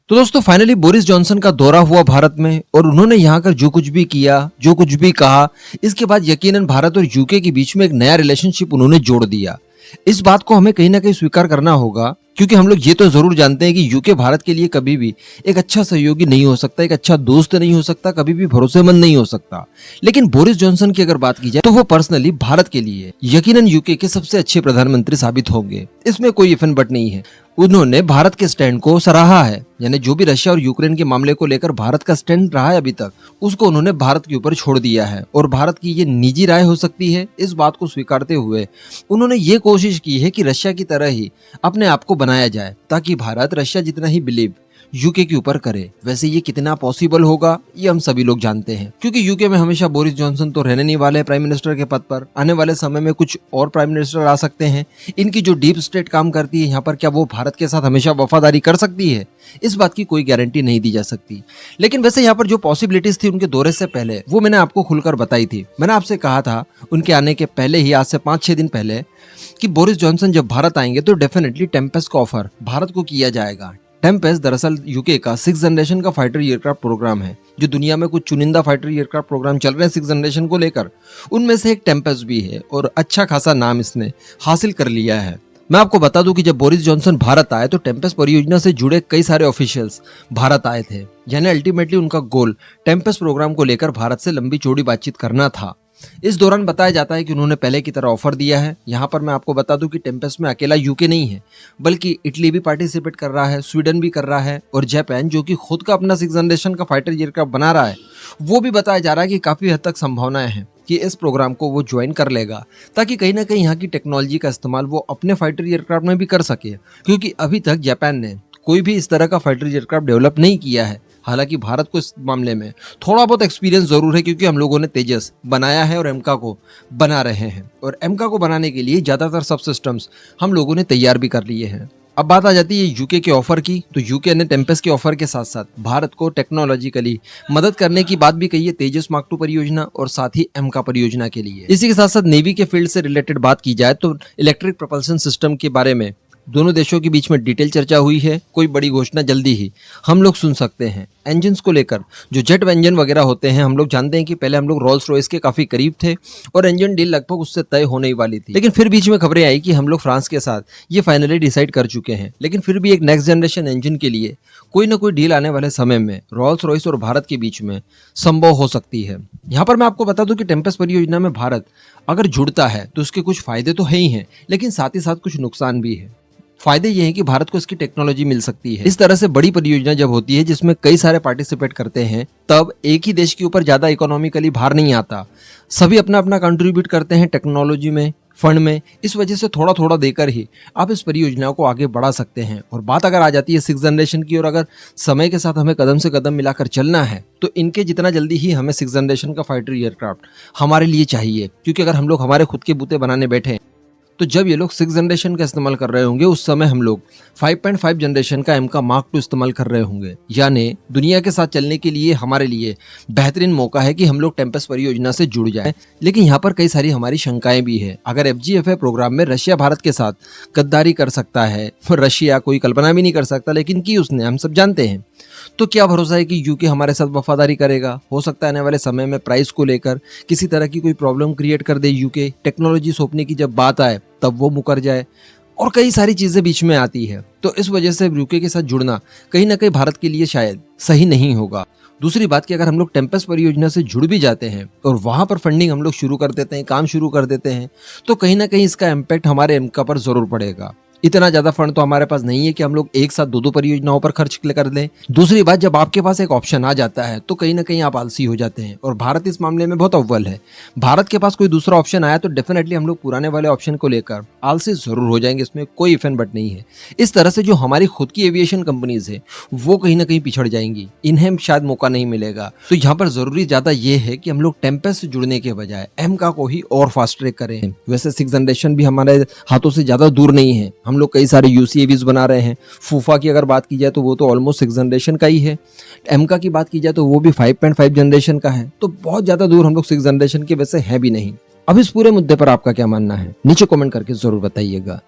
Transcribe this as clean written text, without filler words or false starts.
तो दोस्तों finally Boris Johnson का दौरा हुआ भारत में और उन्होंने यहाँ कर जो कुछ भी किया, जो कुछ भी कहा, इसके बाद यकीनन भारत और यूके के बीच में एक नया रिलेशनशिप उन्होंने जोड़ दिया। इस बात को हमें कहीं ना कहीं स्वीकार करना होगा, क्योंकि हम लोग ये तो जरूर जानते हैं कि यूके भारत के लिए कभी भी एक अच्छा सहयोगी नहीं हो सकता, एक अच्छा दोस्त नहीं हो सकता, कभी भी भरोसेमंद नहीं हो सकता। लेकिन बोरिस जॉनसन की अगर बात की जाए तो वो पर्सनली भारत के लिए यकीनन यूके के सबसे अच्छे प्रधानमंत्री साबित होंगे, इसमें कोई इफ एंड बट नहीं है। उन्होंने भारत के स्टैंड को सराहा है, यानी जो भी रशिया और यूक्रेन के मामले को लेकर भारत का स्टैंड रहा है अभी तक, उसको उन्होंने भारत के ऊपर छोड़ दिया है और भारत की ये निजी राय हो सकती है, इस बात को स्वीकारते हुए उन्होंने ये कोशिश की है कि रशिया की तरह ही अपने आप को बनाया जाए, ताकि भारत रशिया जितना ही बिलीव यूके के ऊपर करे। वैसे ये कितना पॉसिबल होगा ये हम सभी लोग जानते हैं, क्योंकि यूके में हमेशा बोरिस जॉनसन तो रहने नहीं वाले प्राइम मिनिस्टर के पद पर। आने वाले समय में कुछ और प्राइम मिनिस्टर आ सकते हैं। इनकी जो डीप स्टेट काम करती है यहाँ पर, क्या वो भारत के साथ हमेशा वफादारी कर सकती है, इस बात की कोई गारंटी नहीं दी जा सकती। लेकिन वैसे यहाँ पर जो पॉसिबिलिटीज थी उनके दौरे से पहले, वो मैंने आपको खुलकर बताई थी। मैंने आपसे कहा था उनके आने के पहले ही, आज से 5-6 दिन पहले, कि बोरिस जॉनसन जब भारत आएंगे तो डेफिनेटली टेम्पेस्ट का ऑफर भारत को किया जाएगा। टेम्पेस्ट दरअसल यूके का 6th जनरेशन का फाइटर एयरक्राफ्ट प्रोग्राम है। जो दुनिया में कुछ चुनिंदा फाइटर एयरक्राफ्ट प्रोग्राम चल रहे हैं 6th जनरेशन को लेकर, उनमें से एक टेम्पेस्ट भी है और अच्छा खासा नाम इसने हासिल कर लिया है। मैं आपको बता दूं कि जब बोरिस जॉनसन भारत आए तो टेम्पेस्ट परियोजना से जुड़े कई सारे ऑफिशियल्स भारत आए थे, यानी अल्टीमेटली उनका गोल टेम्पेस्ट प्रोग्राम को लेकर भारत से लंबी चौड़ी बातचीत करना था। इस दौरान बताया जाता है कि उन्होंने पहले की तरह ऑफर दिया है। यहाँ पर मैं आपको बता दूं कि टेम्पेस्ट में अकेला यूके नहीं है, बल्कि इटली भी पार्टिसिपेट कर रहा है, स्वीडन भी कर रहा है और जापान, जो कि खुद का अपना 6th जनरेशन का फाइटर एयरक्राफ्ट बना रहा है, वो भी बताया जा रहा है कि काफी हद तक संभावनाएं हैं कि इस प्रोग्राम को वो ज्वाइन कर लेगा, ताकि कहीं ना कहीं यहाँ की टेक्नोलॉजी का इस्तेमाल वो अपने फाइटर एयरक्राफ्ट में भी कर सके। क्योंकि अभी तक जापान ने कोई भी इस तरह का फाइटर एयरक्राफ्ट डेवलप नहीं किया है। हालांकि भारत को इस मामले में थोड़ा बहुत एक्सपीरियंस जरूर है, क्योंकि हम लोगों ने तेजस बनाया है और एमका को बना रहे हैं, और एमका को बनाने के लिए ज्यादातर सब सिस्टम्स हम लोगों ने तैयार भी कर लिए हैं। अब बात आ जाती है यूके के ऑफर की, तो यूके ने टेम्पेस्ट के ऑफर के साथ साथ भारत को टेक्नोलॉजिकली मदद करने की बात भी कही है, तेजस मार्क 2 परियोजना और साथ ही एमका परियोजना के लिए। इसी के साथ साथ नेवी के फील्ड से रिलेटेड बात की जाए तो इलेक्ट्रिक प्रोपल्शन सिस्टम के बारे में दोनों देशों के बीच में डिटेल चर्चा हुई है। कोई बड़ी घोषणा जल्दी ही हम लोग सुन सकते हैं। इंजन्स को लेकर जो जेट इंजन वगैरह होते हैं, हम लोग जानते हैं कि पहले हम लोग रोल्स रॉयस के काफी करीब थे और इंजन डील लगभग उससे तय होने ही वाली थी, लेकिन फिर बीच में खबरें आई कि हम लोग फ्रांस के साथ ये फाइनली डिसाइड कर चुके हैं। लेकिन फिर भी एक नेक्स्ट जनरेशन इंजन के लिए कोई ना कोई डील आने वाले समय में रोल्स रॉयस और भारत के बीच में संभव हो सकती है। यहाँ पर मैं आपको बता दूं कि टेम्पेस्ट परियोजना में भारत अगर जुड़ता है तो उसके कुछ फायदे तो है ही हैं, लेकिन साथ ही साथ कुछ नुकसान भी है। फायदे ये हैं कि भारत को इसकी टेक्नोलॉजी मिल सकती है। इस तरह से बड़ी परियोजना जब होती है जिसमें कई सारे पार्टिसिपेट करते हैं, तब एक ही देश के ऊपर ज्यादा इकोनॉमिकली भार नहीं आता। सभी अपना अपना कंट्रीब्यूट करते हैं टेक्नोलॉजी में, फंड में। इस वजह से थोड़ा थोड़ा देकर ही आप इस परियोजना को आगे बढ़ा सकते हैं। और बात अगर आ जाती है 6th जनरेशन की, और अगर समय के साथ हमें कदम से कदम मिलाकर चलना है तो इनके जितना जल्दी ही हमें 6th जनरेशन का फाइटर एयरक्राफ्ट हमारे लिए चाहिए। क्योंकि अगर हम लोग हमारे खुद के बूते बनाने बैठे तो जब ये लोग 6th जनरेशन का इस्तेमाल कर रहे होंगे, उस समय हम लोग 5.5 जनरेशन का एमका मार्क 2 इस्तेमाल कर रहे होंगे। यानी दुनिया के साथ चलने के लिए हमारे लिए बेहतरीन मौका है कि हम लोग टेम्पेस्ट परियोजना से जुड़ जाएं। लेकिन यहाँ पर कई सारी हमारी शंकाएं भी है। अगर FGFA प्रोग्राम में रशिया भारत के साथ गद्दारी कर सकता है, रशिया कोई कल्पना भी नहीं कर सकता, लेकिन की उसने, हम सब जानते हैं, तो क्या भरोसा है कि यूके हमारे साथ वफादारी करेगा। हो सकता है आने वाले समय में प्राइस को लेकर किसी तरह की कोई प्रॉब्लम क्रिएट कर दे यूके। टेक्नोलॉजी सौंपने की जब बात आए तब वो मुकर जाए, और कई सारी चीजें बीच में आती है। तो इस वजह से यूके के साथ जुड़ना कहीं ना कहीं भारत के लिए शायद सही नहीं होगा। दूसरी बात कि अगर हम लोग टेम्पेस्ट परियोजना से जुड़ भी जाते हैं और वहां पर फंडिंग हम लोग शुरू कर देते हैं, काम शुरू कर देते हैं, तो कहीं ना कहीं इसका इम्पैक्ट हमारे एमका पर जरूर पड़ेगा। इतना ज्यादा फंड तो हमारे पास नहीं है कि हम लोग एक साथ 2-2 परियोजनाओं पर खर्च कर लें। दूसरी बात, जब आपके पास एक ऑप्शन आ जाता है तो कहीं ना कहीं आप आलसी हो जाते हैं, और भारत इस मामले में बहुत अव्वल है। भारत के पास कोई दूसरा ऑप्शन आया तो डेफिनेटली हम लोग पुराने वाले ऑप्शन को लेकर आलसी जरूर हो जाएंगे, इसमें कोई इफ एंड बट नहीं है। इस तरह से जो हमारी खुद की एविएशन कंपनीज है वो कहीं ना कहीं पिछड़ जाएंगी, इन्हें शायद मौका नहीं मिलेगा। तो यहाँ पर जरूरी ज्यादा ये है कि हम लोग टेम्पेस्ट से जुड़ने के बजाय एमका को ही और फास्ट ट्रैक करें। वैसे 6th जनरेशन भी हमारे हाथों से ज्यादा दूर नहीं है। हम लोग कई सारे UCAVs बना रहे हैं। फूफा की अगर बात की जाए तो वो तो ऑलमोस्ट 6th जनरेशन का ही है। एमका की बात की जाए तो वो भी 5.5 जनरेशन का है। तो बहुत ज्यादा दूर हम लोग 6th जनरेशन के वैसे है भी नहीं। अब इस पूरे मुद्दे पर आपका क्या मानना है, नीचे कमेंट करके जरूर बताइएगा।